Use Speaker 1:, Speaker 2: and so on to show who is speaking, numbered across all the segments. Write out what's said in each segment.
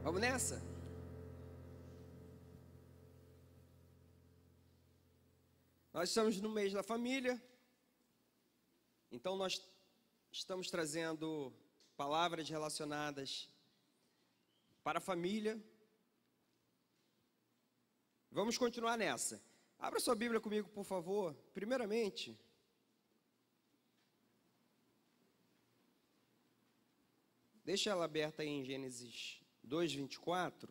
Speaker 1: Vamos nessa? Nós estamos no mês da família, então nós estamos trazendo palavras relacionadas para a família. Vamos continuar nessa. Abra sua Bíblia comigo, por favor. Primeiramente, deixa ela aberta aí em Gênesis 2:24.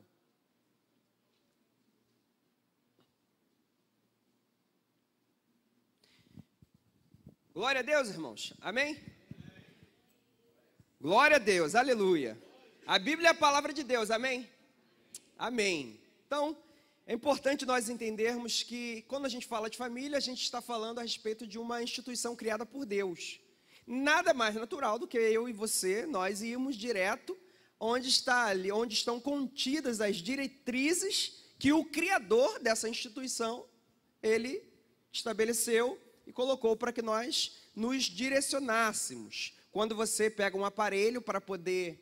Speaker 1: Glória a Deus, irmãos. Amém? Glória a Deus, aleluia. A Bíblia é a palavra de Deus, amém? Amém. Então, é importante nós entendermos que quando a gente fala de família, a gente está falando a respeito de uma instituição criada por Deus. Nada mais natural do que eu e você, nós irmos direto onde estão contidas as diretrizes que o Criador dessa instituição, ele estabeleceu e colocou para que nós nos direcionássemos. Quando você pega um aparelho para poder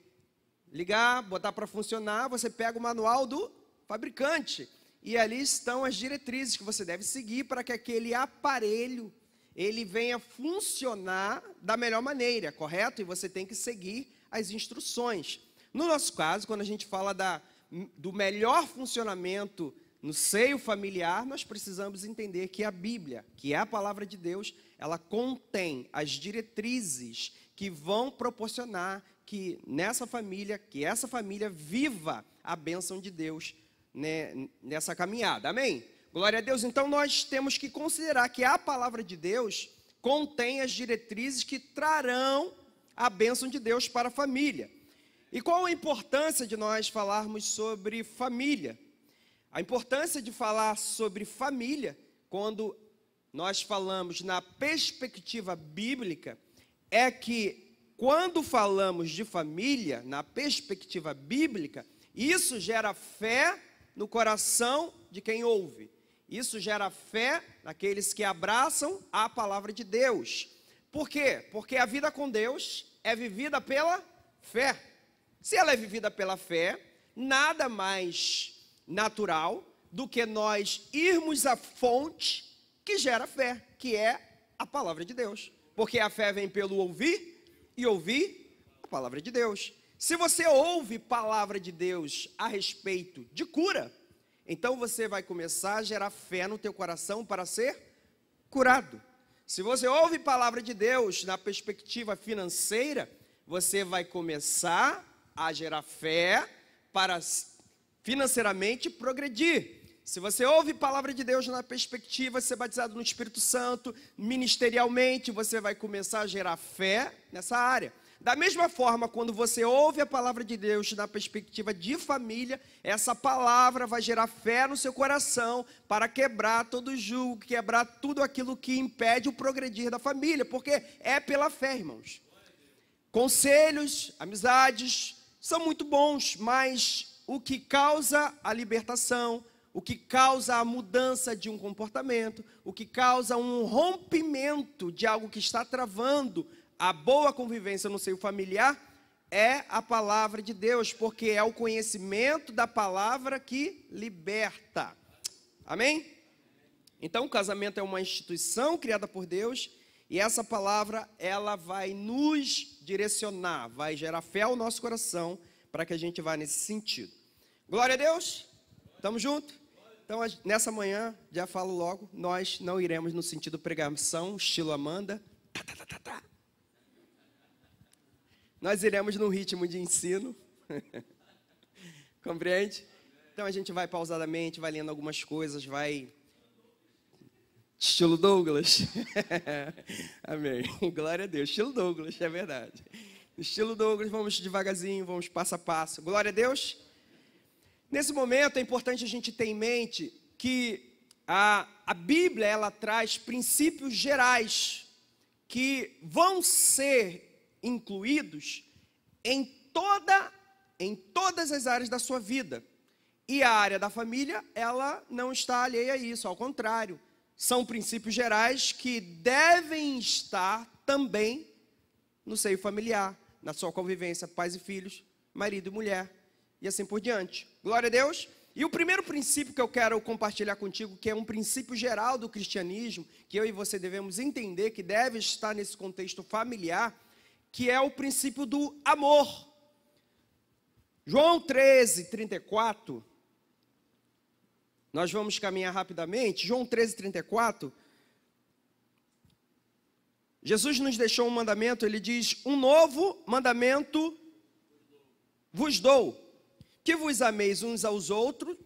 Speaker 1: ligar, botar para funcionar, você pega o manual do fabricante. E ali estão as diretrizes que você deve seguir para que aquele aparelho ele venha funcionar da melhor maneira, correto? E você tem que seguir as instruções. No nosso caso, quando a gente fala do melhor funcionamento no seio familiar, nós precisamos entender que a Bíblia, que é a palavra de Deus, ela contém as diretrizes que vão proporcionar que essa família viva a bênção de Deus, né, nessa caminhada. Amém? Glória a Deus. Então nós temos que considerar que a palavra de Deus contém as diretrizes que trarão a bênção de Deus para a família. E qual a importância de nós falarmos sobre família? A importância de falar sobre família, quando nós falamos na perspectiva bíblica, é que quando falamos de família, na perspectiva bíblica, isso gera fé no coração de quem ouve. Isso gera fé naqueles que abraçam a palavra de Deus. Por quê? Porque a vida com Deus é vivida pela fé. Se ela é vivida pela fé, nada mais natural do que nós irmos à fonte que gera fé, que é a palavra de Deus. Porque a fé vem pelo ouvir e ouvir a palavra de Deus. Se você ouve palavra de Deus a respeito de cura, então você vai começar a gerar fé no teu coração para ser curado. Se você ouve palavra de Deus na perspectiva financeira, você vai começar a gerar fé para financeiramente progredir. Se você ouve palavra de Deus na perspectiva de ser batizado no Espírito Santo, ministerialmente, você vai começar a gerar fé nessa área. Da mesma forma, quando você ouve a palavra de Deus na perspectiva de família, essa palavra vai gerar fé no seu coração para quebrar todo jugo, quebrar tudo aquilo que impede o progredir da família, porque é pela fé, irmãos. Conselhos, amizades são muito bons, mas o que causa a libertação, o que causa a mudança de um comportamento, o que causa um rompimento de algo que está travando a boa convivência no seio familiar, é a palavra de Deus, porque é o conhecimento da palavra que liberta. Amém? Então, o casamento é uma instituição criada por Deus, e essa palavra, ela vai nos direcionar, vai gerar fé ao nosso coração, para que a gente vá nesse sentido. Glória a Deus? Estamos juntos? Então, nessa manhã, já falo logo, nós não iremos no sentido pregação, estilo Amanda. Nós iremos no ritmo de ensino. Compreende? Então, a gente vai pausadamente, vai lendo algumas coisas, vai... Estilo Douglas. Amém. Glória a Deus. Estilo Douglas, é verdade. Estilo Douglas, vamos devagarzinho, vamos passo a passo. Glória a Deus. Nesse momento, é importante a gente ter em mente que a Bíblia, ela traz princípios gerais que vão ser incluídos em todas as áreas da sua vida. E a área da família, ela não está alheia a isso, ao contrário. São princípios gerais que devem estar também no seio familiar, na sua convivência, pais e filhos, marido e mulher. e assim por diante. Glória a Deus. E o primeiro princípio que eu quero compartilhar contigo, que é um princípio geral do cristianismo, que eu e você devemos entender, que deve estar nesse contexto familiar, que é o princípio do amor. João 13, 34, nós vamos caminhar rapidamente. João 13, 34, Jesus nos deixou um mandamento, ele diz: um novo mandamento vos dou, que vos ameis uns aos outros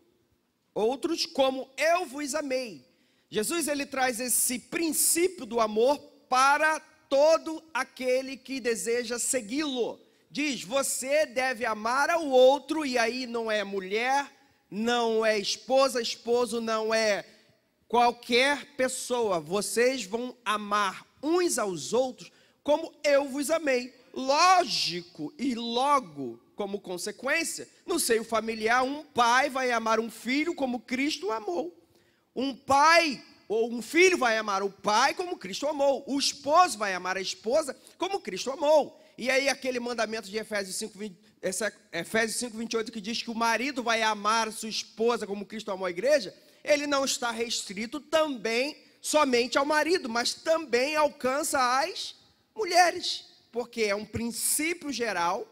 Speaker 1: como eu vos amei. Jesus, ele traz esse princípio do amor para todo aquele que deseja segui-lo. Diz, você deve amar ao outro, e aí não é mulher, não é esposa, esposo, não é qualquer pessoa. Vocês vão amar uns aos outros como eu vos amei. Lógico, e logo, como consequência, no seio familiar, um pai vai amar um filho como Cristo amou. Um pai ou um filho vai amar o pai como Cristo amou. O esposo vai amar a esposa como Cristo amou. E aí aquele mandamento de Efésios 5:28 que diz que o marido vai amar a sua esposa como Cristo amou a igreja, ele não está restrito também somente ao marido, mas também alcança as mulheres, porque é um princípio geral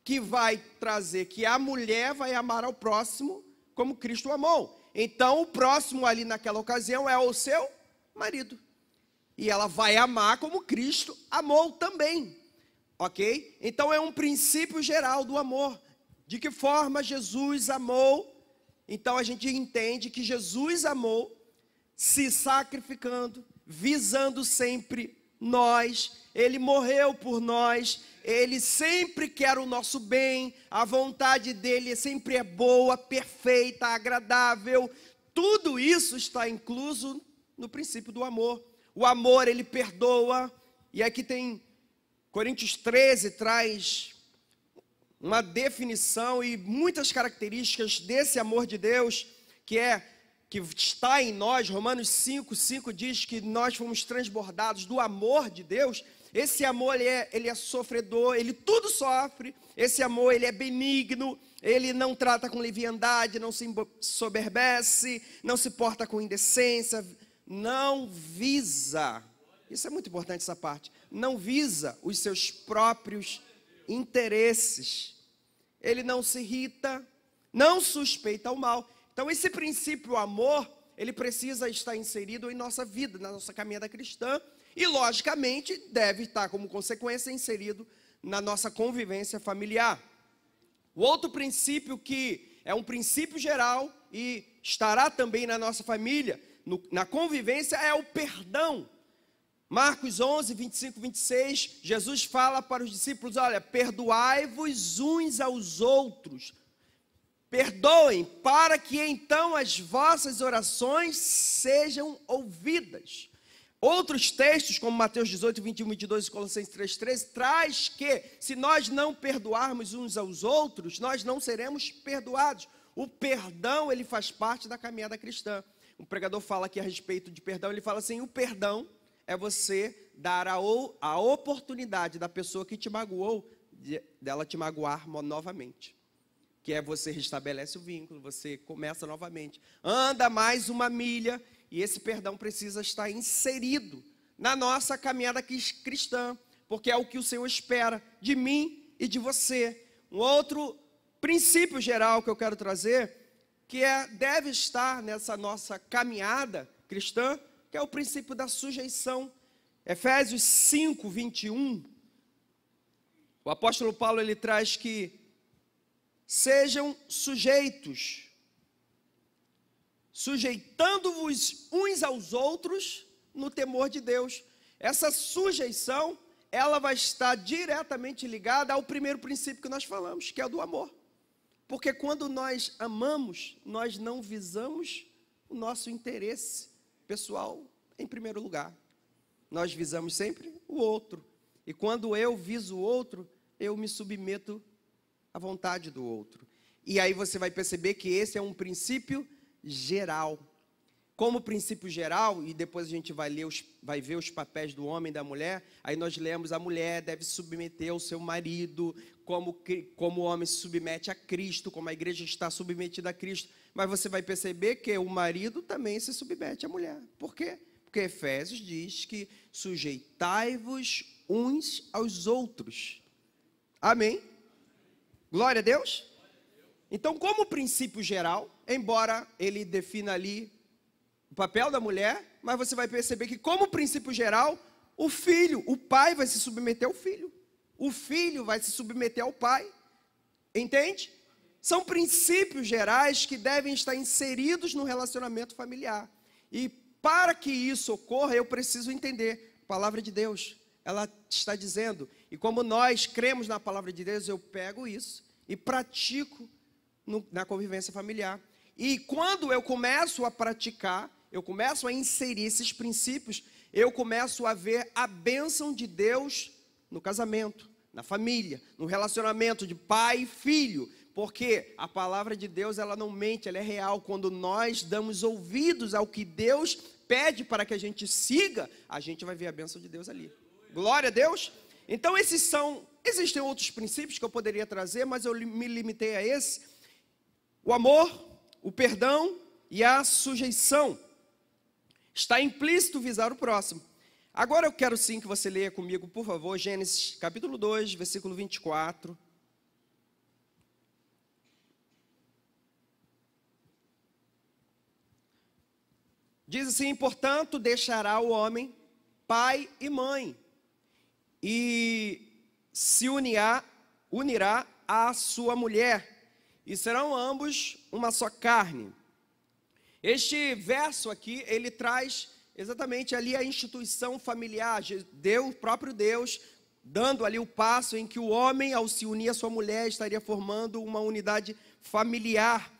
Speaker 1: que vai trazer que a mulher vai amar ao próximo como Cristo amou. Então o próximo ali naquela ocasião é o seu marido, e ela vai amar como Cristo amou também. Ok? Então é um princípio geral do amor. De que forma Jesus amou? Então a gente entende que Jesus amou se sacrificando, visando sempre nós. Ele morreu por nós. Ele sempre quer o nosso bem. A vontade dele sempre é boa, perfeita, agradável. Tudo isso está incluso no princípio do amor. O amor, ele perdoa. E aqui tem Coríntios 13 traz uma definição e muitas características desse amor de Deus, que está em nós. Romanos 5:5 diz que nós fomos transbordados do amor de Deus. Esse amor, ele é sofredor, ele tudo sofre. Esse amor, ele é benigno, ele não trata com leviandade, não se soberbece, não se porta com indecência, não visa... Isso é muito importante, essa parte. Não visa os seus próprios interesses. Ele não se irrita, não suspeita o mal. Então, esse princípio amor, ele precisa estar inserido em nossa vida, na nossa caminhada cristã. E, logicamente, deve estar, como consequência, inserido na nossa convivência familiar. O outro princípio que é um princípio geral e estará também na nossa família, na convivência, é o perdão. Marcos 11, 25, 26, Jesus fala para os discípulos, olha, perdoai-vos uns aos outros, perdoem, para que então as vossas orações sejam ouvidas. Outros textos, como Mateus 18, 21, 22 e Colossenses 3, 13, traz que se nós não perdoarmos uns aos outros, nós não seremos perdoados. O perdão, ele faz parte da caminhada cristã. Um pregador fala aqui a respeito de perdão, ele fala assim, o perdão é você dar a oportunidade da pessoa que te magoou, dela te magoar novamente. Que é você restabelece o vínculo, você começa novamente. Anda mais uma milha, e esse perdão precisa estar inserido na nossa caminhada cristã, porque é o que o Senhor espera de mim e de você. Um outro princípio geral que eu quero trazer, que deve estar nessa nossa caminhada cristã, que é o princípio da sujeição. Efésios 5, 21, o apóstolo Paulo, ele traz que sejam sujeitos, sujeitando-vos uns aos outros no temor de Deus. Essa sujeição, ela vai estar diretamente ligada ao primeiro princípio que nós falamos, que é o do amor. Porque quando nós amamos, nós não visamos o nosso interesse pessoal em primeiro lugar. Nós visamos sempre o outro. E quando eu viso o outro, eu me submeto à vontade do outro. E aí você vai perceber que esse é um princípio geral. como princípio geral, e depois a gente vai ver os papéis do homem e da mulher, aí nós lemos: a mulher deve se submeter ao seu marido, como o homem se submete a Cristo, como a igreja está submetida a Cristo. Mas você vai perceber que o marido também se submete à mulher. Por quê? Porque Efésios diz que sujeitai-vos uns aos outros. Amém? Glória a Deus? Então, como princípio geral, embora ele defina ali o papel da mulher, mas você vai perceber que, como princípio geral, o pai vai se submeter ao filho. O filho vai se submeter ao pai. Entende? São princípios gerais que devem estar inseridos no relacionamento familiar. E para que isso ocorra, eu preciso entender a palavra de Deus. Ela está dizendo, e como nós cremos na palavra de Deus, eu pego isso e pratico na convivência familiar. E quando eu começo a praticar, eu começo a inserir esses princípios, eu começo a ver a bênção de Deus no casamento, na família, no relacionamento de pai e filho, porque a palavra de Deus, ela não mente, ela é real. Quando nós damos ouvidos ao que Deus pede para que a gente siga, a gente vai ver a bênção de Deus ali. Glória a Deus. Então existem outros princípios que eu poderia trazer, mas eu me limitei a esse: o amor, o perdão e a sujeição. Está implícito visar o próximo. Agora eu quero sim que você leia comigo, por favor, Gênesis capítulo 2, versículo 24. Diz assim: portanto, deixará o homem pai e mãe, e se unirá à sua mulher, e serão ambos uma só carne. Este verso aqui, ele traz exatamente ali a instituição familiar, Deus, próprio Deus, dando ali o passo em que o homem, ao se unir à sua mulher, estaria formando uma unidade familiar.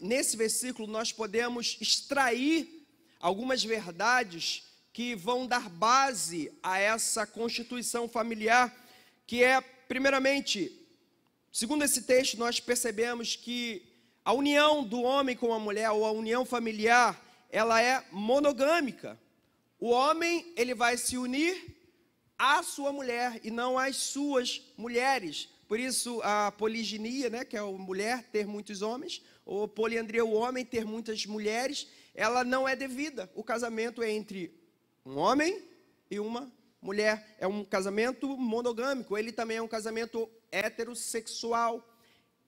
Speaker 1: Nesse versículo, nós podemos extrair algumas verdades que vão dar base a essa constituição familiar, que é, primeiramente, segundo esse texto, nós percebemos que a união do homem com a mulher, ou a união familiar, ela é monogâmica. O homem, ele vai se unir à sua mulher e não às suas mulheres. Por isso, a poliginia, né, que é a mulher ter muitos homens, ou poliandria, o homem ter muitas mulheres, ela não é devida. O casamento é entre um homem e uma mulher. É um casamento monogâmico. Ele também é um casamento heterossexual.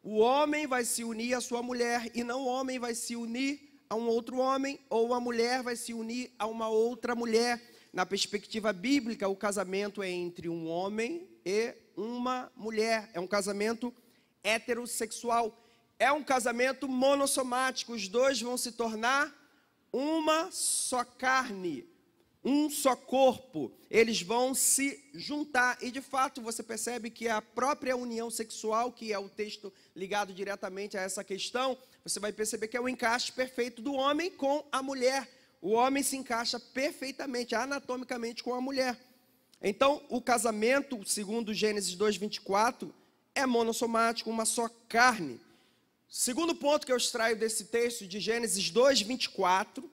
Speaker 1: O homem vai se unir à sua mulher e não o homem vai se unir a um outro homem, ou a mulher vai se unir a uma outra mulher. Na perspectiva bíblica, o casamento é entre um homem e uma mulher. É um casamento heterossexual. É um casamento monossomático. Os dois vão se tornar uma só carne, um só corpo. Eles vão se juntar. E de fato você percebe que a própria união sexual, que é o texto ligado diretamente a essa questão, você vai perceber que é o encaixe perfeito do homem com a mulher. O homem se encaixa perfeitamente, anatomicamente, com a mulher. Então, o casamento, segundo Gênesis 2:24, é monossomático, uma só carne. Segundo ponto que eu extraio desse texto de Gênesis 2:24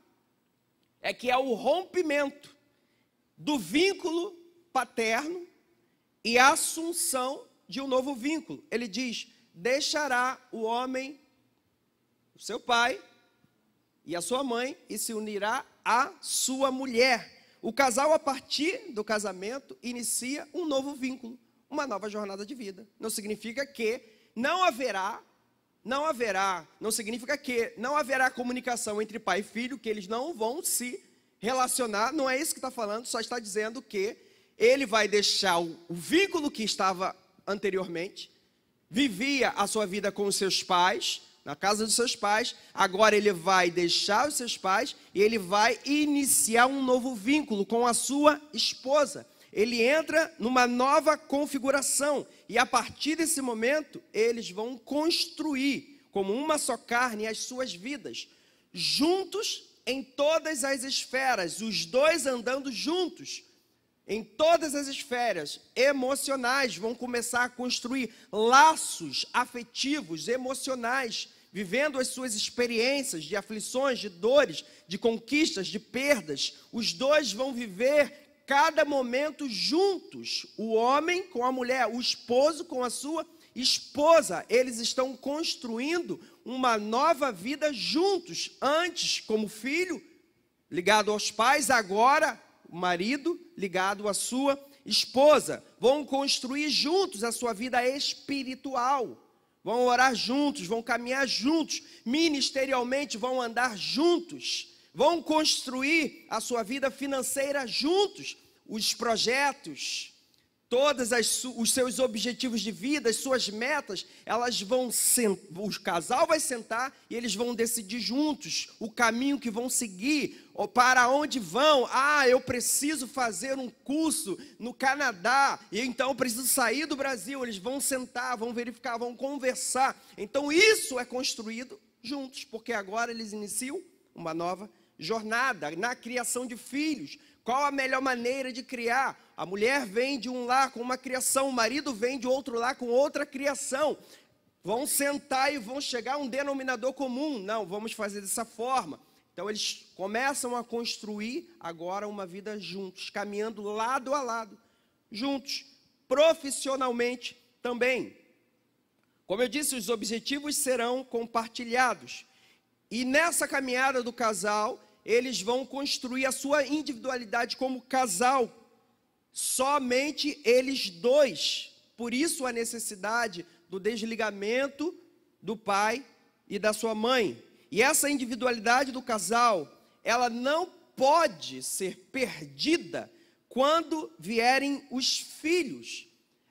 Speaker 1: é que é o rompimento do vínculo paterno e a assunção de um novo vínculo. Ele diz: deixará o homem, o seu pai e a sua mãe, e se unirá à sua mulher. O casal, a partir do casamento, inicia um novo vínculo, uma nova jornada de vida. Não significa que não significa que não haverá comunicação entre pai e filho, que eles não vão se relacionar. Não é isso que está falando, só está dizendo que ele vai deixar o vínculo que estava anteriormente, vivia a sua vida com os seus pais, na casa dos seus pais. Agora ele vai deixar os seus pais e ele vai iniciar um novo vínculo com a sua esposa. Ele entra numa nova configuração e a partir desse momento eles vão construir como uma só carne as suas vidas, juntos em todas as esferas, os dois andando juntos. Em todas as esferas emocionais, vão começar a construir laços afetivos, emocionais, vivendo as suas experiências de aflições, de dores, de conquistas, de perdas. Os dois vão viver cada momento juntos. O homem com a mulher, o esposo com a sua esposa. Eles estão construindo uma nova vida juntos. Antes, como filho, ligado aos pais, agora o marido ligado à sua esposa. Vão construir juntos a sua vida espiritual. Vão orar juntos, vão caminhar juntos, ministerialmente vão andar juntos. Vão construir a sua vida financeira juntos. Os projetos, todos os seus objetivos de vida, as suas metas, o casal vai sentar e eles vão decidir juntos o caminho que vão seguir, ou para onde vão. Eu preciso fazer um curso no Canadá, e então eu preciso sair do Brasil. Eles vão sentar, vão verificar, vão conversar. Então isso é construído juntos, porque agora eles iniciam uma nova jornada na criação de filhos. Qual a melhor maneira de criar? A mulher vem de um lar com uma criação, o marido vem de outro lar com outra criação. Vão sentar e vão chegar a um denominador comum. Não, vamos fazer dessa forma. Então eles começam a construir agora uma vida juntos, caminhando lado a lado, juntos, profissionalmente também. Como eu disse, os objetivos serão compartilhados. E nessa caminhada do casal, eles vão construir a sua individualidade como casal. Somente eles dois. Por isso a necessidade do desligamento do pai e da sua mãe. E essa individualidade do casal, ela não pode ser perdida quando vierem os filhos.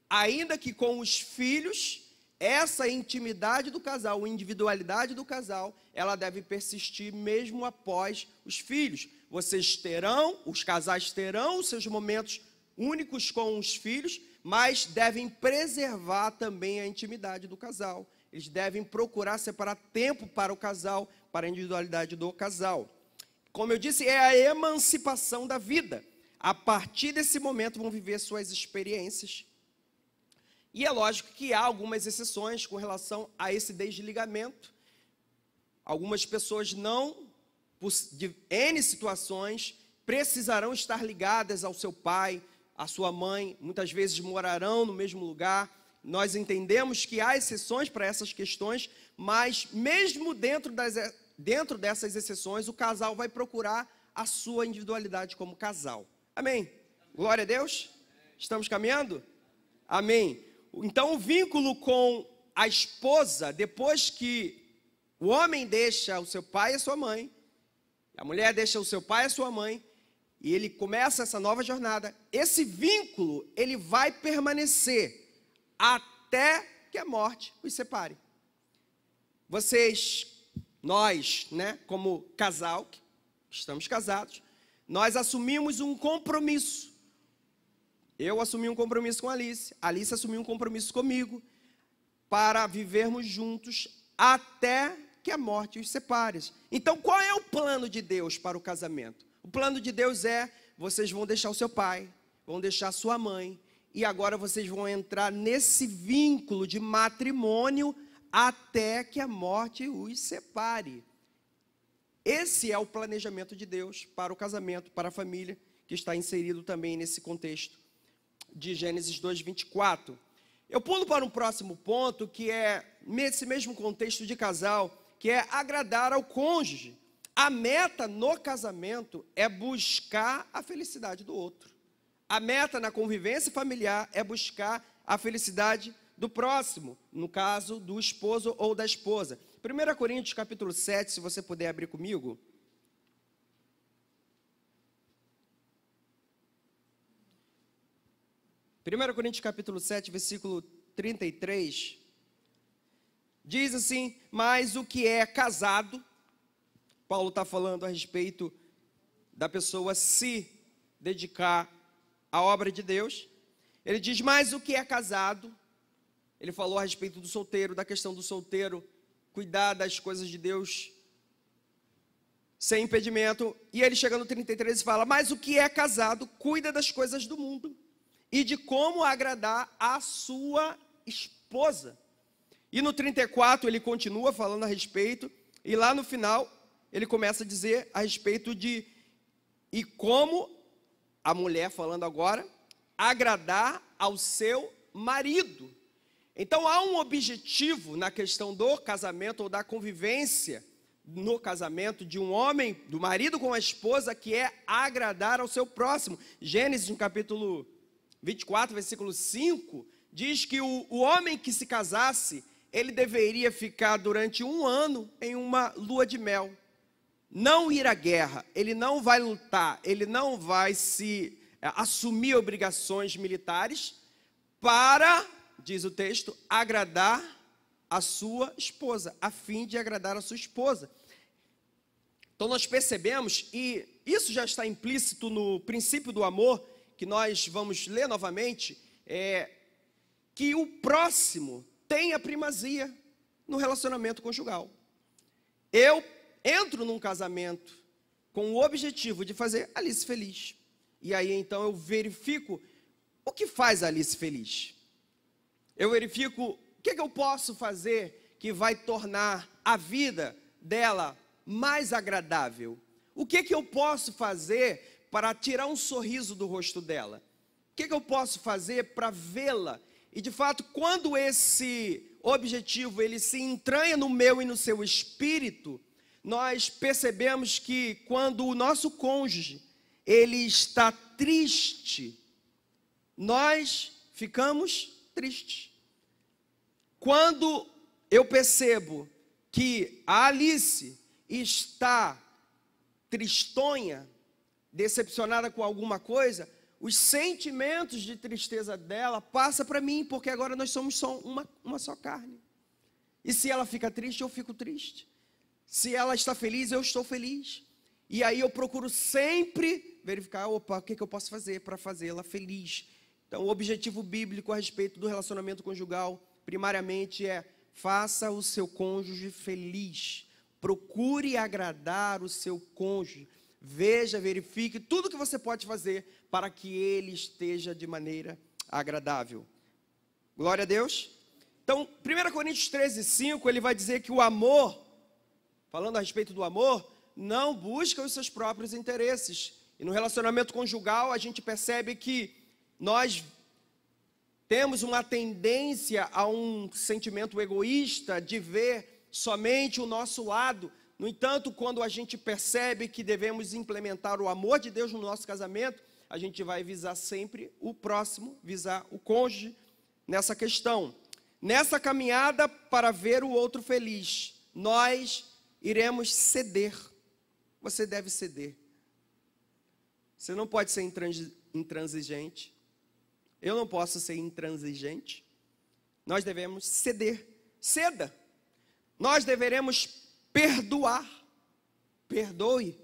Speaker 1: Ainda que com os filhos, essa intimidade do casal, a individualidade do casal, ela deve persistir mesmo após os filhos. Os casais terão os seus momentos únicos com os filhos, mas devem preservar também a intimidade do casal. Eles devem procurar separar tempo para o casal, para a individualidade do casal. Como eu disse, é a emancipação da vida. A partir desse momento vão viver suas experiências. E é lógico que há algumas exceções com relação a esse desligamento. Algumas pessoas de N situações, precisarão estar ligadas ao seu pai, à sua mãe, muitas vezes morarão no mesmo lugar. Nós entendemos que há exceções para essas questões, mas mesmo dentro dessas exceções, o casal vai procurar a sua individualidade como casal. Amém? Glória a Deus? Estamos caminhando? Amém. Então o vínculo com a esposa, depois que o homem deixa o seu pai e a sua mãe, a mulher deixa o seu pai e a sua mãe, e ele começa essa nova jornada, esse vínculo, ele vai permanecer até que a morte os separe. Nós, como casal, que estamos casados, nós assumimos um compromisso. Eu assumi um compromisso com a Alice assumiu um compromisso comigo, para vivermos juntos até que a morte os separe. Então, qual é o plano de Deus para o casamento? O plano de Deus vocês vão deixar o seu pai, vão deixar a sua mãe, e agora vocês vão entrar nesse vínculo de matrimônio até que a morte os separe. Esse é o planejamento de Deus para o casamento, para a família, que está inserido também nesse contexto de Gênesis 2:24. Eu pulo para um próximo ponto, que é nesse mesmo contexto de casal, que é agradar ao cônjuge. A meta no casamento é buscar a felicidade do outro. A meta na convivência familiar é buscar a felicidade do próximo, no caso do esposo ou da esposa. 1 Coríntios capítulo 7, se você puder abrir comigo. 1 Coríntios capítulo 7, versículo 33, diz assim: mas o que é casado, Paulo está falando a respeito da pessoa se dedicar à obra de Deus. Ele diz, mas o que é casado, ele falou a respeito do solteiro, da questão do solteiro, cuidar das coisas de Deus sem impedimento. E ele chega no 33 e fala, mas o que é casado, cuida das coisas do mundo e de como agradar a sua esposa. E no 34 ele continua falando a respeito, e lá no final ele começa a dizer a respeito de e como a mulher, falando agora, agradar ao seu marido. Então há um objetivo na questão do casamento ou da convivência no casamento de um homem, do marido com a esposa, que é agradar ao seu próximo. Gênesis, no capítulo 24, versículo 5, diz que o homem que se casasse, ele deveria ficar durante 1 ano em uma lua de mel. Não ir à guerra, ele não vai lutar, ele não vai assumir obrigações militares para, diz o texto, agradar a sua esposa, a fim de agradar a sua esposa. Então nós percebemos, e isso já está implícito no princípio do amor, que nós vamos ler novamente, que o próximo tem a primazia no relacionamento conjugal. Eu entro num casamento com o objetivo de fazer Alice feliz. E aí então eu verifico o que faz a Alice feliz. Eu verifico o que eu posso fazer que vai tornar a vida dela mais agradável. O que eu posso fazer para tirar um sorriso do rosto dela? O que eu posso fazer para vê-la? E de fato, quando esse objetivo ele se entranha no meu e no seu espírito, nós percebemos que quando o nosso cônjuge ele está triste, nós ficamos tristes. Quando eu percebo que a Alice está tristonha, decepcionada com alguma coisa, os sentimentos de tristeza dela passam para mim, porque agora nós somos só uma só carne. E se ela fica triste, eu fico triste. Se ela está feliz, eu estou feliz. E aí eu procuro sempre verificar, o que eu posso fazer para fazê-la feliz. Então, o objetivo bíblico a respeito do relacionamento conjugal, primariamente faça o seu cônjuge feliz. Procure agradar o seu cônjuge. Veja, verifique tudo que você pode fazer para que ele esteja de maneira agradável. Glória a Deus. Então, 1 Coríntios 13, 5, ele vai dizer que o amor, falando a respeito do amor, não busca os seus próprios interesses. E no relacionamento conjugal, a gente percebe que nós temos uma tendência a um sentimento egoísta de ver somente o nosso lado. No entanto, quando a gente percebe que devemos implementar o amor de Deus no nosso casamento, a gente vai visar sempre o próximo, visar o cônjuge nessa questão. Nessa caminhada para ver o outro feliz, nós iremos ceder. Você deve ceder. Você não pode ser intransigente. Eu não posso ser intransigente. Nós devemos ceder. Ceda. Nós deveremos perdoar. Perdoe.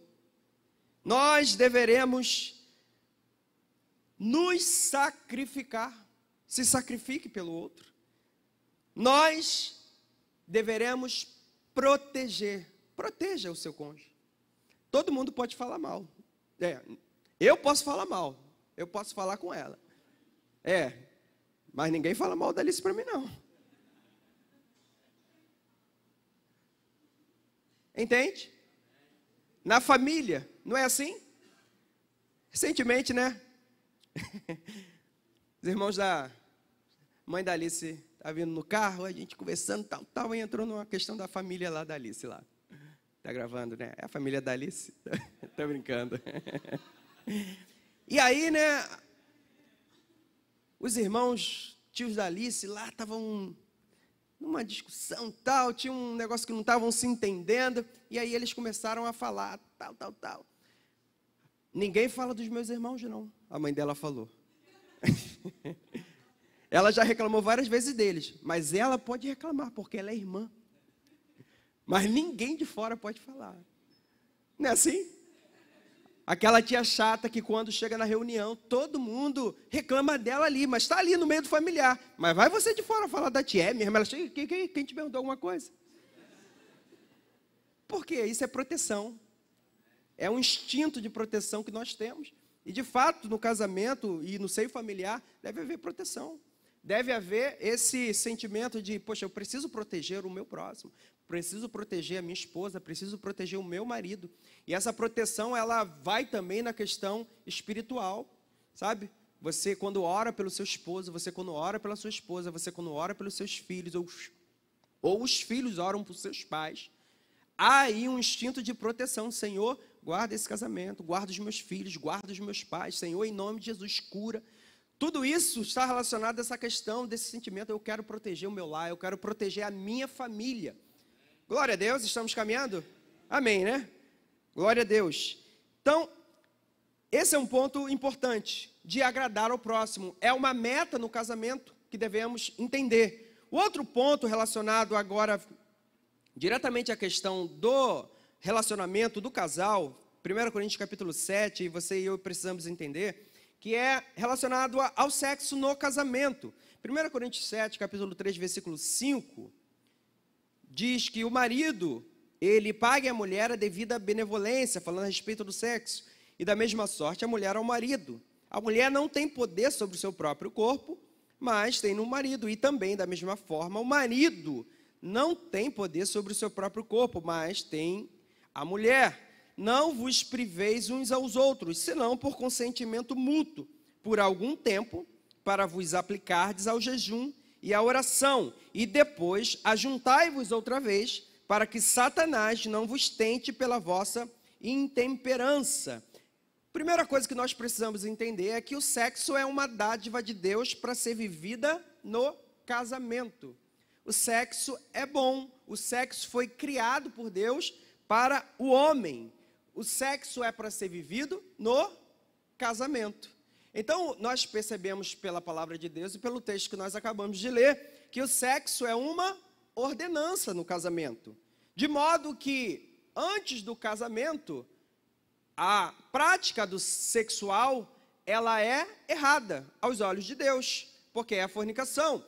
Speaker 1: Nós deveremos nos sacrificar. Se sacrifique pelo outro. Nós deveremos proteger. Proteja o seu cônjuge. Todo mundo pode falar mal. Eu posso falar mal. Eu posso falar com ela. Mas ninguém fala mal da Alice para mim, não. Entende? Na família, não é assim? Recentemente, né? Os irmãos da mãe da Alice estavam vindo no carro, a gente conversando, tal, e entrou numa questão da família lá da Alice lá. Tá gravando, né? É a família da Alice. Tô brincando. E aí, né? Os irmãos, tios da Alice lá, estavam numa discussão tal, tinha um negócio que não estavam se entendendo, e aí eles começaram a falar, tal. Ninguém fala dos meus irmãos, não. A mãe dela falou. Ela já reclamou várias vezes deles, mas ela pode reclamar, porque ela é irmã. Mas ninguém de fora pode falar. Não é assim? Aquela tia chata que quando chega na reunião, todo mundo reclama dela ali, mas está ali no meio do familiar. Mas vai você de fora falar da tia mesmo, ela chega, quem te perguntou alguma coisa? Por quê? Isso é proteção. É um instinto de proteção que nós temos. E de fato, no casamento e no seio familiar, deve haver proteção. deve haver esse sentimento de, poxa, eu preciso proteger o meu próximo, preciso proteger a minha esposa, preciso proteger o meu marido. E essa proteção, ela vai também na questão espiritual, sabe? Você, quando ora pelo seu esposo, você, quando ora pela sua esposa, você, quando ora pelos seus filhos, ou os filhos oram por seus pais, há aí um instinto de proteção. Senhor, guarda esse casamento, guarda os meus filhos, guarda os meus pais. Senhor, em nome de Jesus, cura. Tudo isso está relacionado a essa questão, desse sentimento, eu quero proteger o meu lar, eu quero proteger a minha família. Glória a Deus, estamos caminhando? Amém, né? Glória a Deus. Então, esse é um ponto importante, de agradar ao próximo. É uma meta no casamento que devemos entender. O outro ponto relacionado agora diretamente à questão do relacionamento do casal, 1 Coríntios capítulo 7, e você e eu precisamos entender, que é relacionado ao sexo no casamento. 1 Coríntios 7, capítulo 3, versículo 5, diz que o marido, ele pague à mulher a devida benevolência, falando a respeito do sexo, e da mesma sorte a mulher ao marido. A mulher não tem poder sobre o seu próprio corpo, mas tem no marido, e também da mesma forma o marido não tem poder sobre o seu próprio corpo, mas tem a mulher. Não vos priveis uns aos outros, senão por consentimento mútuo, por algum tempo, para vos aplicardes ao jejum e à oração, e depois ajuntai-vos outra vez, para que Satanás não vos tente pela vossa intemperança. Primeira coisa que nós precisamos entender é que o sexo é uma dádiva de Deus para ser vivida no casamento. O sexo é bom, o sexo foi criado por Deus para o homem. O sexo é para ser vivido no casamento. Então, nós percebemos pela palavra de Deus e pelo texto que nós acabamos de ler, que o sexo é uma ordenança no casamento. De modo que, antes do casamento, a prática do sexual, ela é errada aos olhos de Deus, porque é a fornicação.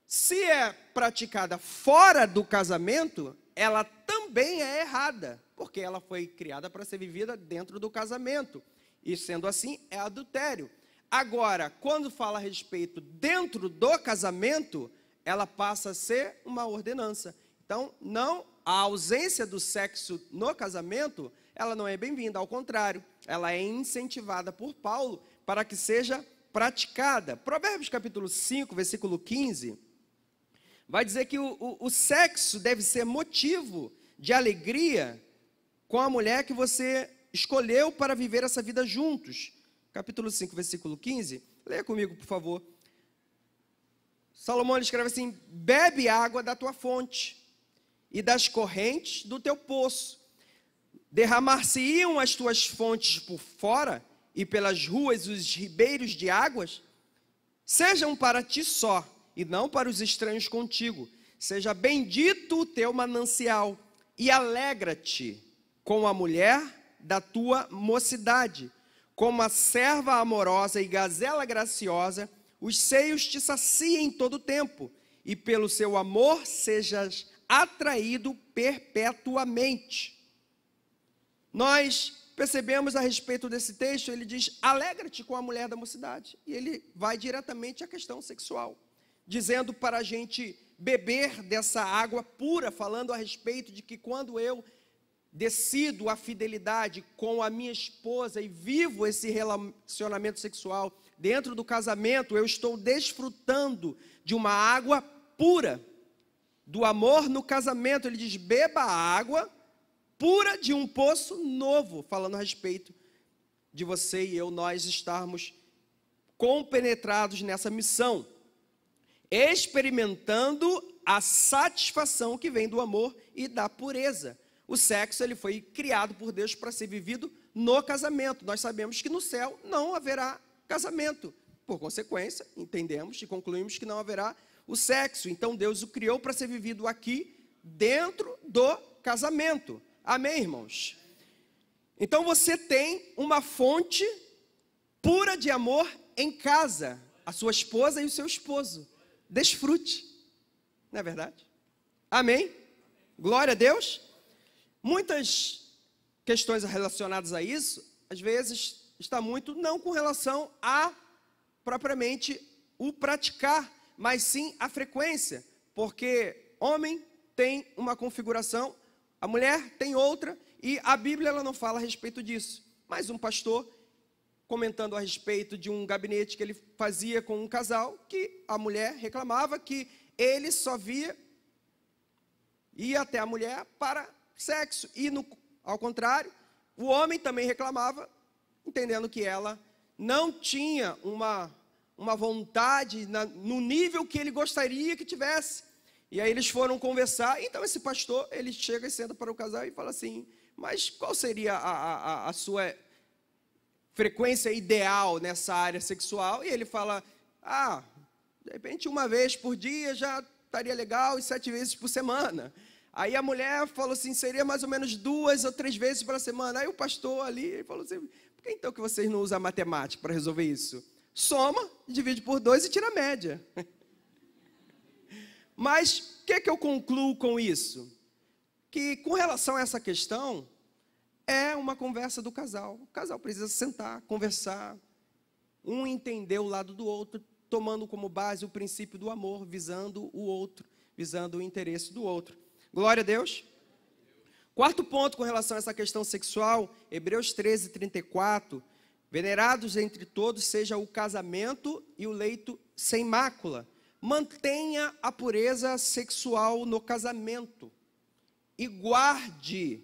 Speaker 1: Se é praticada fora do casamento, ela também é errada, porque ela foi criada para ser vivida dentro do casamento. E sendo assim, é adultério. Agora, quando fala a respeito dentro do casamento, ela passa a ser uma ordenança. Então, a ausência do sexo no casamento, ela não é bem-vinda, ao contrário, ela é incentivada por Paulo para que seja praticada. Provérbios capítulo 5, versículo 15, vai dizer que o sexo deve ser motivo de alegria com a mulher que você escolheu para viver essa vida juntos. Capítulo 5, versículo 15, leia comigo, por favor. Salomão escreve assim: bebe água da tua fonte e das correntes do teu poço. Derramar-se-iam as tuas fontes por fora e pelas ruas os ribeiros de águas? Sejam para ti só, e não para os estranhos contigo. Seja bendito o teu manancial, e alegra-te com a mulher da tua mocidade. Como a serva amorosa e gazela graciosa, os seios te saciem todo o tempo, e pelo seu amor sejas atraído perpetuamente. Nós percebemos a respeito desse texto, ele diz, alegra-te com a mulher da mocidade. E ele vai diretamente à questão sexual, dizendo para a gente beber dessa água pura, falando a respeito de que quando eu decido a fidelidade com a minha esposa e vivo esse relacionamento sexual dentro do casamento, eu estou desfrutando de uma água pura, do amor no casamento. Ele diz, beba a água pura de um poço novo, falando a respeito de você e eu, nós estarmos compenetrados nessa missão, experimentando a satisfação que vem do amor e da pureza. O sexo, ele foi criado por Deus para ser vivido no casamento. Nós sabemos que no céu não haverá casamento. Por consequência, entendemos e concluímos que não haverá o sexo. Então, Deus o criou para ser vivido aqui, dentro do casamento. Amém, irmãos? Então, você tem uma fonte pura de amor em casa, a sua esposa e o seu esposo. Desfrute. Não é verdade? Amém? Glória a Deus. Muitas questões relacionadas a isso, às vezes, está muito não com relação a propriamente o praticar, mas sim a frequência, porque homem tem uma configuração, a mulher tem outra, e a Bíblia ela não fala a respeito disso. Mas um pastor, comentando a respeito de um gabinete que ele fazia com um casal, que a mulher reclamava que ele só ia até a mulher para sexo, e ao contrário, o homem também reclamava, entendendo que ela não tinha uma vontade no nível que ele gostaria que tivesse. E aí eles foram conversar, então esse pastor, ele chega e senta para o casal e fala assim, mas qual seria a sua frequência ideal nessa área sexual? E ele fala, de repente uma vez por dia já estaria legal, e 7 vezes por semana. Aí a mulher falou assim, seria mais ou menos 2 ou 3 vezes por semana. Aí o pastor ali falou assim, por que então que vocês não usam a matemática para resolver isso? Soma, divide por 2 e tira a média. Mas o que eu concluo com isso? Que com relação a essa questão, é uma conversa do casal. O casal precisa sentar, conversar, um entender o lado do outro, tomando como base o princípio do amor, visando o outro, visando o interesse do outro. Glória a Deus. Quarto ponto com relação a essa questão sexual, Hebreus 13, 34. Venerados entre todos seja o casamento e o leito sem mácula. Mantenha a pureza sexual no casamento e guarde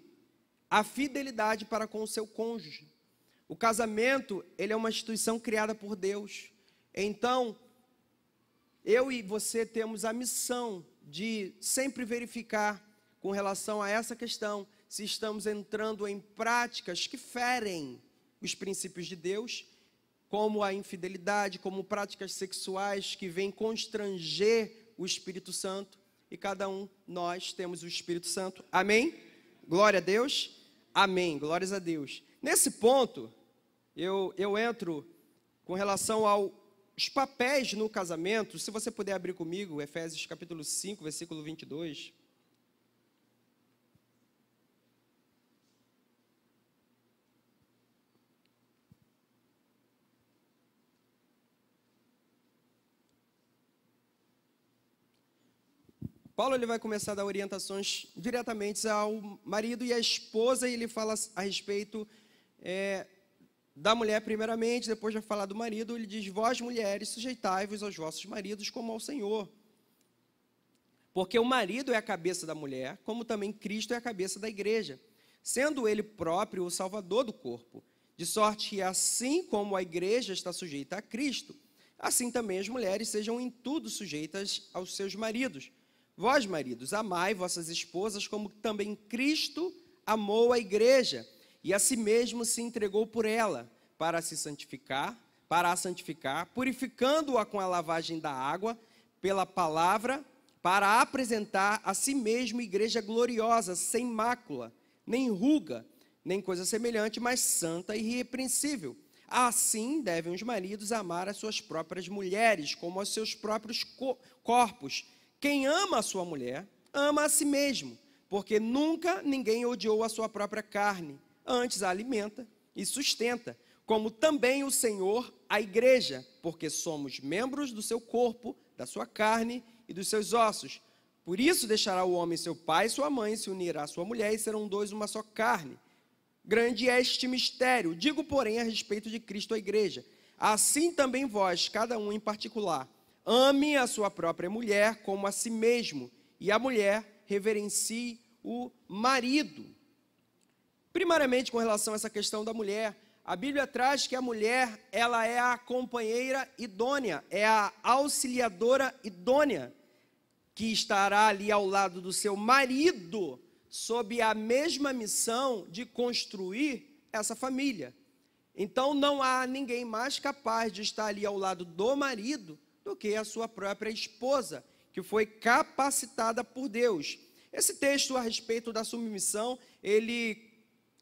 Speaker 1: a fidelidade para com o seu cônjuge. O casamento, ele é uma instituição criada por Deus. Então, eu e você temos a missão de sempre verificar com relação a essa questão, se estamos entrando em práticas que ferem os princípios de Deus, como a infidelidade, como práticas sexuais que vêm constranger o Espírito Santo, e cada um, nós temos o Espírito Santo. Amém? Glória a Deus. Amém. Glórias a Deus. Nesse ponto, eu entro com relação aos papéis no casamento. Se você puder abrir comigo, Efésios capítulo 5, versículo 22. Paulo ele vai começar a dar orientações diretamente ao marido e à esposa, e ele fala a respeito da mulher primeiramente, depois vai falar do marido. Ele diz, vós mulheres, sujeitai-vos aos vossos maridos como ao Senhor. Porque o marido é a cabeça da mulher, como também Cristo é a cabeça da igreja, sendo ele próprio o salvador do corpo. De sorte que assim como a igreja está sujeita a Cristo, assim também as mulheres sejam em tudo sujeitas aos seus maridos. Vós, maridos, amai vossas esposas, como também Cristo amou a igreja, e a si mesmo se entregou por ela, para a santificar, purificando-a com a lavagem da água, pela palavra, para apresentar a si mesmo igreja gloriosa, sem mácula, nem ruga, nem coisa semelhante, mas santa e irrepreensível. Assim devem os maridos amar as suas próprias mulheres, como aos seus próprios corpos. Quem ama a sua mulher, ama a si mesmo, porque nunca ninguém odiou a sua própria carne, antes a alimenta e sustenta, como também o Senhor a igreja, porque somos membros do seu corpo, da sua carne e dos seus ossos. Por isso deixará o homem seu pai e sua mãe, se unirá à sua mulher, e serão dois uma só carne. Grande é este mistério, digo, porém, a respeito de Cristo a igreja. Assim também vós, cada um em particular, ame a sua própria mulher como a si mesmo, e a mulher reverencie o marido. Primariamente, com relação a essa questão da mulher, a Bíblia traz que a mulher, ela é a companheira idônea, é a auxiliadora idônea, que estará ali ao lado do seu marido, sob a mesma missão de construir essa família. Então, não há ninguém mais capaz de estar ali ao lado do marido do que a sua própria esposa, que foi capacitada por Deus. Esse texto a respeito da submissão, ele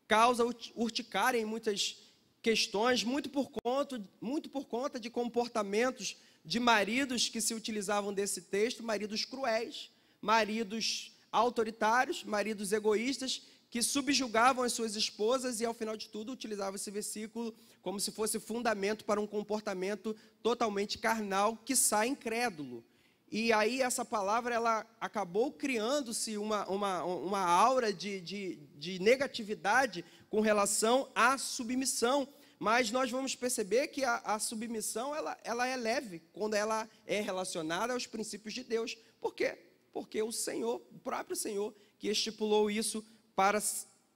Speaker 1: causa urticária em muitas questões, muito por conta de comportamentos de maridos que se utilizavam desse texto, maridos cruéis, maridos autoritários, maridos egoístas, que subjugavam as suas esposas e, ao final de tudo, utilizavam esse versículo como se fosse fundamento para um comportamento totalmente carnal, quiçá incrédulo. e aí essa palavra ela acabou criando-se uma aura de negatividade com relação à submissão. Mas nós vamos perceber que a submissão ela é leve quando ela é relacionada aos princípios de Deus. Por quê? Porque o Senhor, o próprio Senhor, que estipulou isso para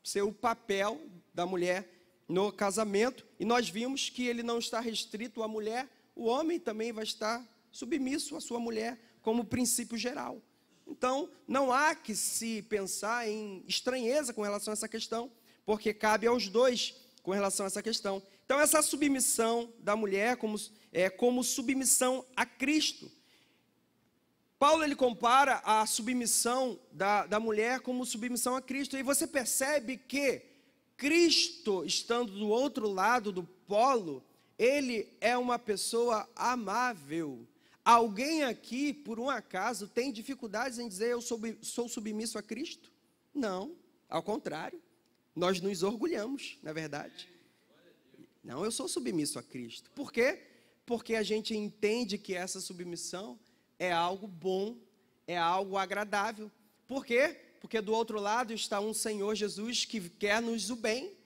Speaker 1: ser o papel da mulher no casamento. E nós vimos que ele não está restrito à mulher, o homem também vai estar submisso à sua mulher como princípio geral. Então, não há que se pensar em estranheza com relação a essa questão, porque cabe aos dois com relação a essa questão. Então, essa submissão da mulher como submissão a Cristo. Paulo ele compara a submissão da mulher como submissão a Cristo. E você percebe que Cristo, estando do outro lado do polo, ele é uma pessoa amável. Alguém aqui, por um acaso, tem dificuldades em dizer eu sou submisso a Cristo? Não, ao contrário. Nós nos orgulhamos, na verdade. Não, eu sou submisso a Cristo. Por quê? Porque a gente entende que essa submissão é algo bom, é algo agradável. Por quê? Porque do outro lado está um Senhor Jesus que quer-nos o bem.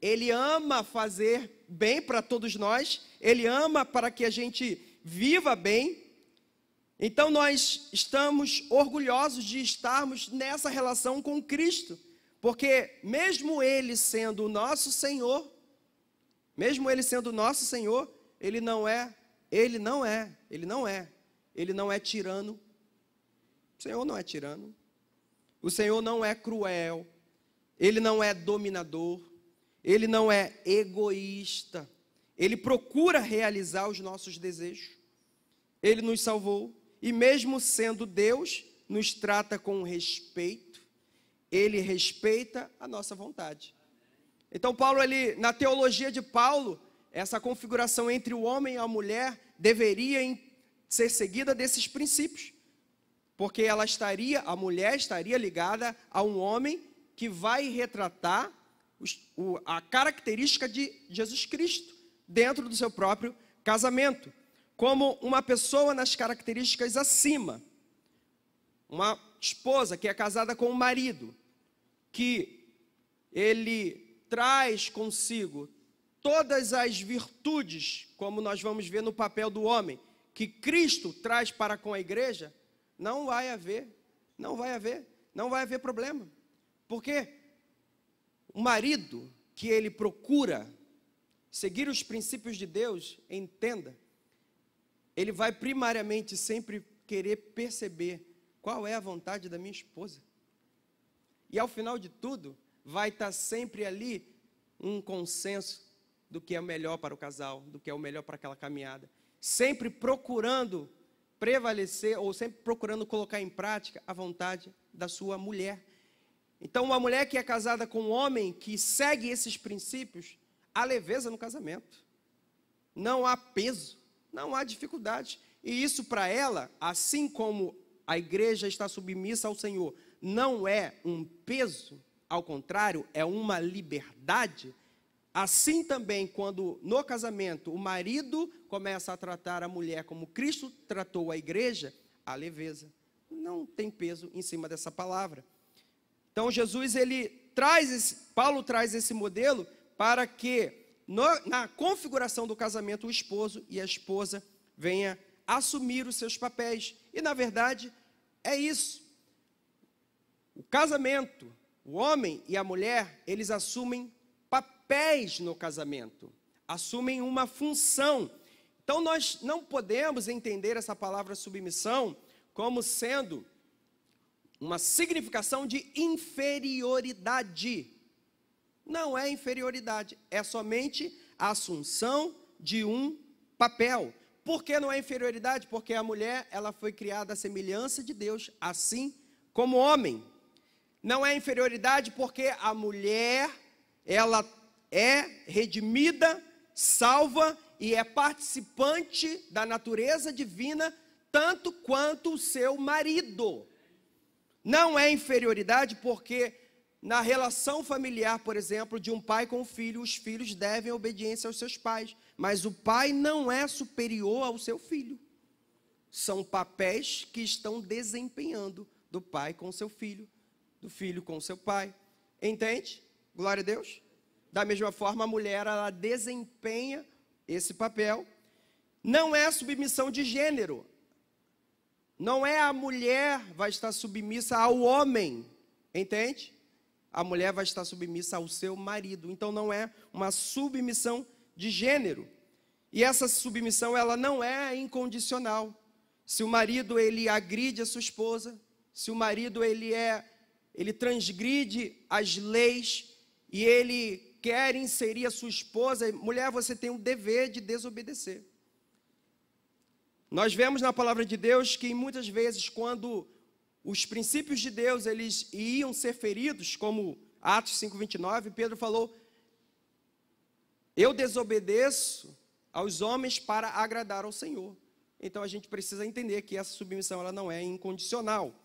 Speaker 1: Ele ama fazer bem para todos nós. Ele ama para que a gente viva bem. Então nós estamos orgulhosos de estarmos nessa relação com Cristo. Porque mesmo Ele sendo o nosso Senhor, Ele não é tirano. O Senhor não é tirano. O Senhor não é cruel. Ele não é dominador. Ele não é egoísta. Ele procura realizar os nossos desejos. Ele nos salvou. E mesmo sendo Deus, nos trata com respeito. Ele respeita a nossa vontade. Então Paulo, na teologia de Paulo, essa configuração entre o homem e a mulher deveria ser seguida desses princípios. Porque a mulher estaria ligada a um homem que vai retratar a característica de Jesus Cristo dentro do seu próprio casamento, como uma pessoa nas características acima. Uma esposa que é casada com um marido, que ele traz consigo todas as virtudes, como nós vamos ver no papel do homem, que Cristo traz para com a igreja, não vai haver problema. Porque o marido que ele procura seguir os princípios de Deus, entenda, ele vai primariamente sempre querer perceber qual é a vontade da minha esposa. E ao final de tudo, vai estar sempre ali um consenso do que é melhor para o casal, do que é o melhor para aquela caminhada. Sempre procurando prevalecer, ou sempre procurando colocar em prática a vontade da sua mulher. Então, uma mulher que é casada com um homem que segue esses princípios, há leveza no casamento. Não há peso, não há dificuldade. E isso para ela, assim como a igreja está submissa ao Senhor, não é um peso, ao contrário, é uma liberdade. Assim também, quando no casamento o marido começa a tratar a mulher como Cristo tratou a igreja, há leveza. Não tem peso em cima dessa palavra. Então Jesus, Paulo traz esse modelo para que na configuração do casamento o esposo e a esposa venha assumir os seus papéis. E na verdade é isso. O casamento, o homem e a mulher, eles assumem papéis no casamento, assumem uma função. Então nós não podemos entender essa palavra submissão como sendo uma significação de inferioridade. Não é inferioridade, é somente a assunção de um papel. Por que não é inferioridade? Porque a mulher, ela foi criada à semelhança de Deus, assim como o homem. Não é inferioridade porque a mulher, ela é redimida, salva e é participante da natureza divina, tanto quanto o seu marido. Não é inferioridade porque na relação familiar, por exemplo, de um pai com o filho, os filhos devem obediência aos seus pais, mas o pai não é superior ao seu filho. São papéis que estão desempenhando do pai com o seu filho, do filho com o seu pai. Entende? Glória a Deus. Da mesma forma, a mulher, ela desempenha esse papel. Não é submissão de gênero. Não é a mulher vai estar submissa ao homem. Entende? A mulher vai estar submissa ao seu marido. Então, não é uma submissão de gênero. E essa submissão, ela não é incondicional. Se o marido, ele agride a sua esposa, se o marido, ele transgride as leis e ele quer inserir a sua esposa, mulher, você tem o dever de desobedecer. Nós vemos na palavra de Deus que muitas vezes, quando os princípios de Deus, eles iam ser feridos, como Atos 5:29, Pedro falou, eu desobedeço aos homens para agradar ao Senhor. Então, a gente precisa entender que essa submissão, ela não é incondicional.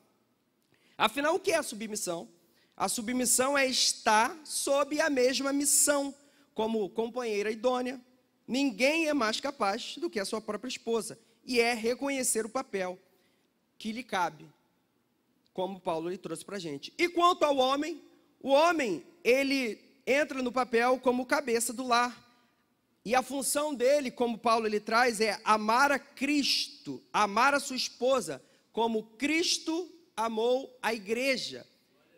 Speaker 1: Afinal, o que é a submissão? A submissão é estar sob a mesma missão, como companheira idônea. Ninguém é mais capaz do que a sua própria esposa. E é reconhecer o papel que lhe cabe, como Paulo lhe trouxe para a gente. E quanto ao homem, o homem, ele entra no papel como cabeça do lar. E a função dele, como Paulo ele traz, é amar a Cristo, amar a sua esposa, como Cristo amou a igreja.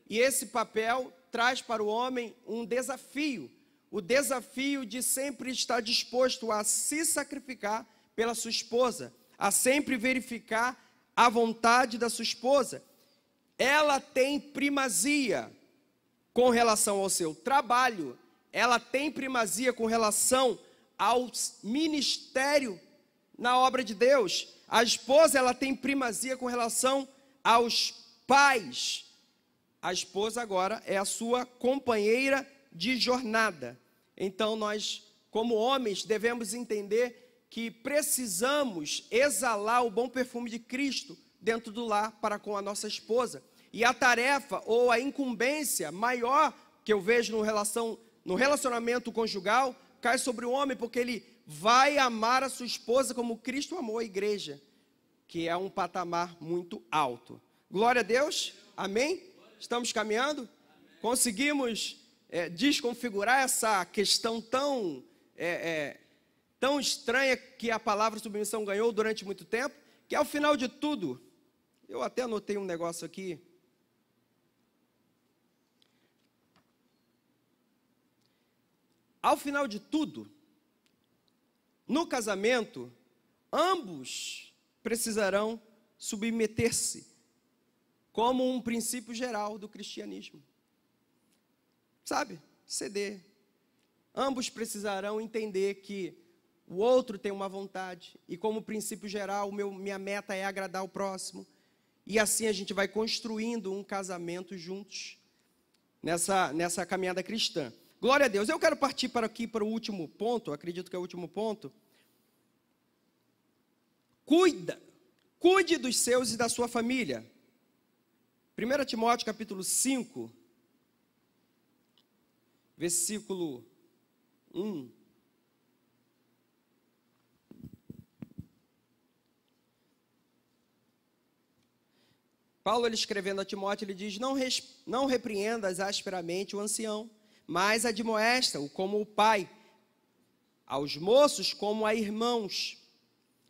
Speaker 1: E esse papel traz para o homem um desafio, o desafio de sempre estar disposto a se sacrificar pela sua esposa, a sempre verificar a vontade da sua esposa. Ela tem primazia com relação ao seu trabalho, ela tem primazia com relação ao ministério na obra de Deus. A esposa, ela tem primazia com relação aos pais. A esposa agora é a sua companheira de jornada. Então nós, como homens, devemos entender que precisamos exalar o bom perfume de Cristo dentro do lar para com a nossa esposa. E a tarefa ou a incumbência maior que eu vejo no relacionamento conjugal cai sobre o homem, porque ele vai amar a sua esposa como Cristo amou a igreja, que é um patamar muito alto. Glória a Deus, amém? Estamos caminhando? Conseguimos desconfigurar essa questão tão estranha que a palavra submissão ganhou durante muito tempo, que ao final de tudo, eu até anotei um negócio aqui. Ao final de tudo, no casamento, ambos precisarão submeter-se como um princípio geral do cristianismo. Sabe? Ceder. Ambos precisarão entender que o outro tem uma vontade e como princípio geral, minha meta é agradar o próximo. E assim a gente vai construindo um casamento juntos nessa caminhada cristã. Glória a Deus. Eu quero partir aqui para o último ponto, acredito que é o último ponto. Cuide dos seus e da sua família. 1 Timóteo capítulo 5, versículo 1. Paulo, ele escrevendo a Timóteo, ele diz, não repreendas asperamente o ancião, mas admoesta-o como o pai, aos moços como a irmãos,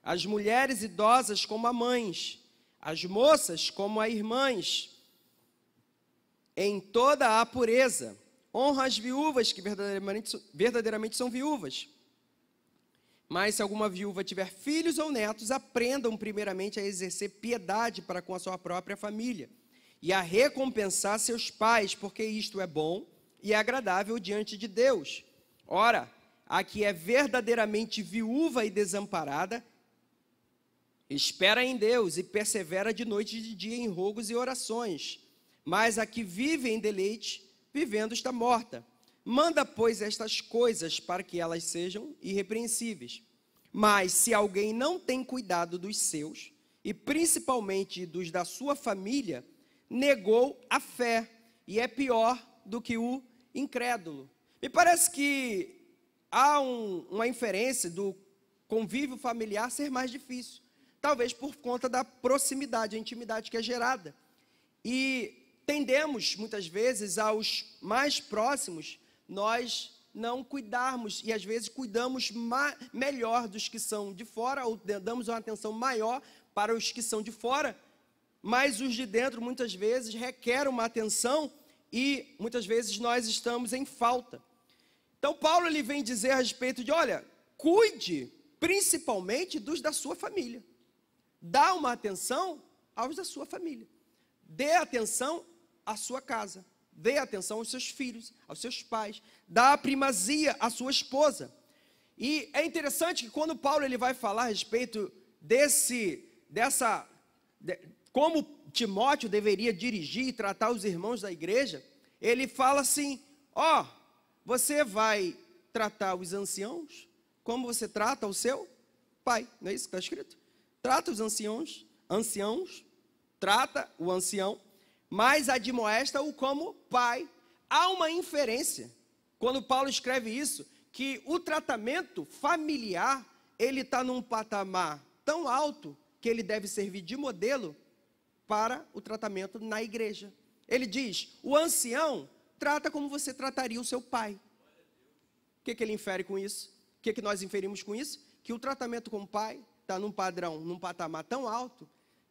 Speaker 1: as mulheres idosas como a mães, as moças como a irmãs, em toda a pureza. Honra as viúvas que verdadeiramente são viúvas. Mas se alguma viúva tiver filhos ou netos, aprendam primeiramente a exercer piedade para com a sua própria família e a recompensar seus pais, porque isto é bom e é agradável diante de Deus. Ora, a que é verdadeiramente viúva e desamparada, espera em Deus e persevera de noite e de dia em rogos e orações. Mas a que vive em deleite, vivendo está morta. Manda, pois, estas coisas para que elas sejam irrepreensíveis. Mas se alguém não tem cuidado dos seus, e principalmente dos da sua família, negou a fé, e é pior do que o incrédulo. Me parece que há uma inferência do convívio familiar ser mais difícil. talvez por conta da proximidade, a intimidade que é gerada. E tendemos, muitas vezes, aos mais próximos, nós não cuidarmos, e às vezes cuidamos melhor dos que são de fora, ou damos uma atenção maior para os que são de fora, mas os de dentro, muitas vezes, requerem uma atenção, e muitas vezes nós estamos em falta. Então, Paulo ele vem dizer a respeito de, olha, cuide principalmente dos da sua família. Dá uma atenção aos da sua família. Dê atenção à sua casa. Dê atenção aos seus filhos, aos seus pais. Dá a primazia à sua esposa. E é interessante que quando Paulo ele vai falar a respeito como Timóteo deveria dirigir e tratar os irmãos da igreja, ele fala assim, você vai tratar os anciãos como você trata o seu pai. Não é isso que está escrito? Trata os anciãos, trata o ancião, mas admoesta-o como pai. Há uma inferência, quando Paulo escreve isso, que o tratamento familiar, ele está num patamar tão alto, que ele deve servir de modelo para o tratamento na igreja. Ele diz, o ancião trata como você trataria o seu pai. O que ele infere com isso? O que nós inferimos com isso? Que o tratamento com o pai está num padrão, num patamar tão alto,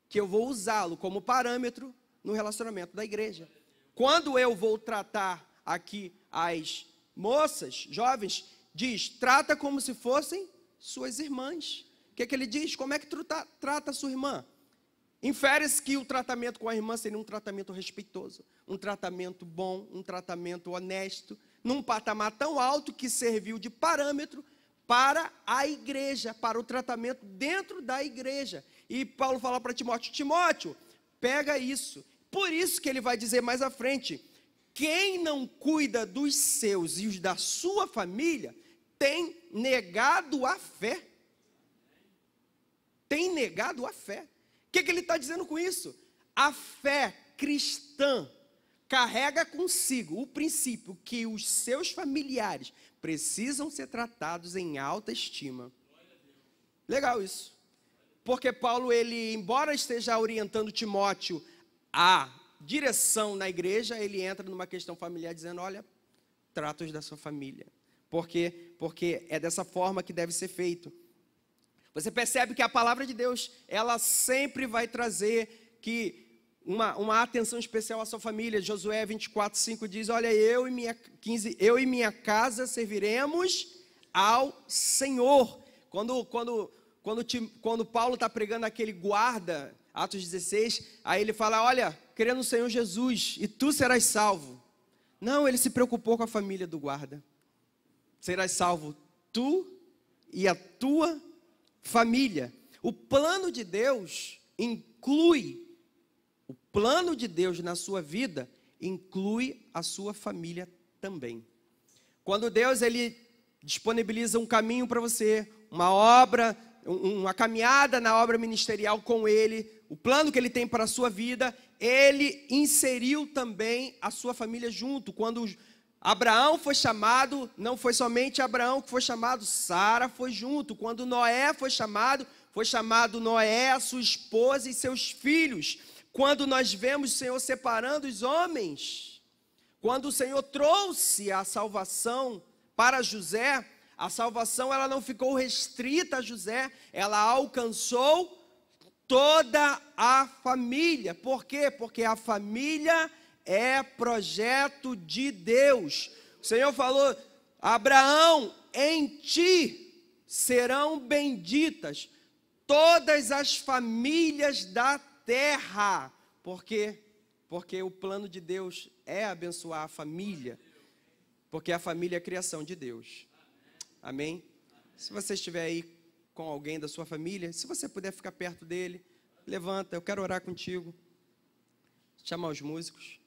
Speaker 1: que eu vou usá-lo como parâmetro no relacionamento da igreja. Quando eu vou tratar aqui as moças, jovens, diz, trata como se fossem suas irmãs. O que ele diz? Como é que trata a sua irmã? Infere-se que o tratamento com a irmã seria um tratamento respeitoso, um tratamento bom, um tratamento honesto, num patamar tão alto que serviu de parâmetro para a igreja, para o tratamento dentro da igreja. E Paulo fala para Timóteo, Timóteo, pega isso. Por isso que ele vai dizer mais à frente, quem não cuida dos seus e os da sua família, tem negado a fé. Tem negado a fé. O que ele está dizendo com isso? A fé cristã carrega consigo o princípio que os seus familiares precisam ser tratados em alta estima. Legal isso. Porque Paulo, ele, embora esteja orientando Timóteo a direção na igreja, ele entra numa questão familiar dizendo, olha, trata os da sua família. Porque é dessa forma que deve ser feito. Você percebe que a palavra de Deus, ela sempre vai trazer uma atenção especial à sua família. Josué 24:5 diz, olha, eu e minha casa serviremos ao Senhor. Quando Paulo está pregando aquele guarda, Atos 16, aí ele fala, olha, crê no Senhor Jesus e tu serás salvo. Não, ele se preocupou com a família do guarda. Serás salvo tu e a tua família. O plano de Deus na sua vida inclui a sua família também. Quando Deus ele disponibiliza um caminho para você, uma obra, uma caminhada na obra ministerial com Ele, o plano que Ele tem para a sua vida, Ele inseriu também a sua família junto. Quando Abraão foi chamado, não foi somente Abraão que foi chamado, Sara foi junto. Quando Noé foi chamado Noé, a sua esposa e seus filhos. Quando nós vemos o Senhor separando os homens, quando o Senhor trouxe a salvação para José, a salvação ela não ficou restrita a José, ela alcançou toda a família. Por quê? Porque a família é projeto de Deus. O Senhor falou, Abraão, em ti serão benditas todas as famílias da terra. Por quê? Porque o plano de Deus é abençoar a família, porque a família é a criação de Deus. Amém? Se você estiver aí com alguém da sua família, se você puder ficar perto dele, levanta, eu quero orar contigo. Chamar os músicos.